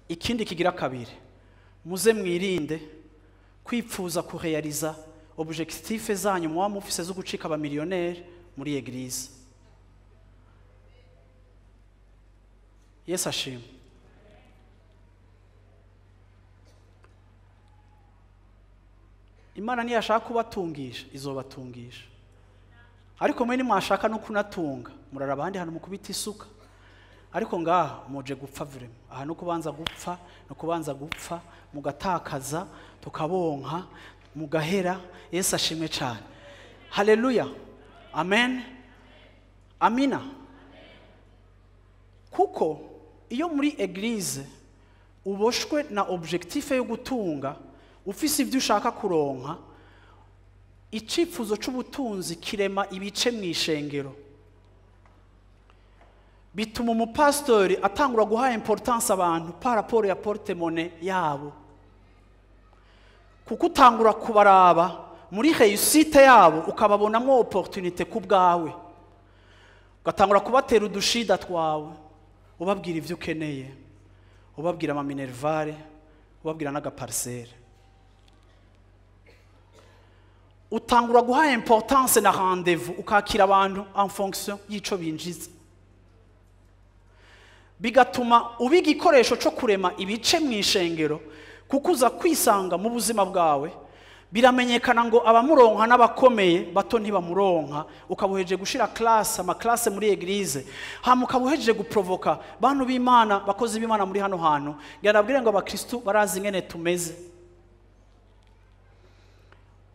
ikindi kigira kabiri, muze mwirinde kwipfuza kurealiza objectif zanyu muba mufise zo gucika aba millionaire muri eglise. Yesu ashimwe. Imana niyashaka kubatungisha izobatungisha, ariko mwe nimwashaka no kunatunga muraraba ahandi hantu mukubita isuka, ariko ngaha muje gupfa vrema. Aha no kubanza gupfa, no kubanza gupfa mugatakaza, tukabonka mugahera. Yesu ashimwe cyane. Haleluya, amen, amina. Kuko iyo muri eglise uboshwe na objectif yo gutunga, ufise ibyo ushaka kuronka, icifuzo c'ubutunzi kirema ibice mw'ishengero, bituma umupastori atangura guha importance abantu par rapport ya porte-monnaie yabo, kuko utangura kubaraba muri réussite yabo ukababonamo opportunité ku bwawe, ugatangura kubatera udushida twawe, ubabwira ivyo ukeneye, ubabwira ama minervare, ubabwira n'agaparcelle. Utangura guha importance na rendez-vous, ukakira abantu en fonction y'ico binjiza, bigatuma ubiga ikoresho cyo kurema ibice mw'ishengero, kuko uza kwisanga mu buzima bwawe biramenyekana ngo abamuronka n'abakomeye bato ntibamuronka, ukabuhejeje gushira ama classe muri eglise, hama ukabuhejeje guprovoka bantu b'Imana, bakozi b'Imana muri hano hantu. Ngarabwire ngo abakristo barazi ingene tumeze.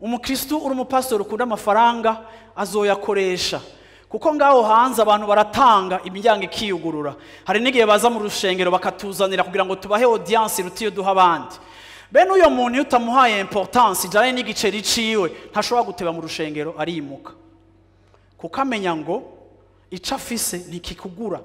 Umukristo uri umupastori ukunda amafaranga azoyakoresha, kuko ngaho hanze abantu baratanga imiryango ikiyugurura. Hari n'igihe baza mu rushengero bakatuzanira kugira ngo tubahe audience rutiyo duha abandi. Bene uyo muntu utamuhaye importance ijanye n'igiceri ciwe ntashobora guteba mu rushengero, arimuka, kuko amenya ngo ico afise ntikikugura.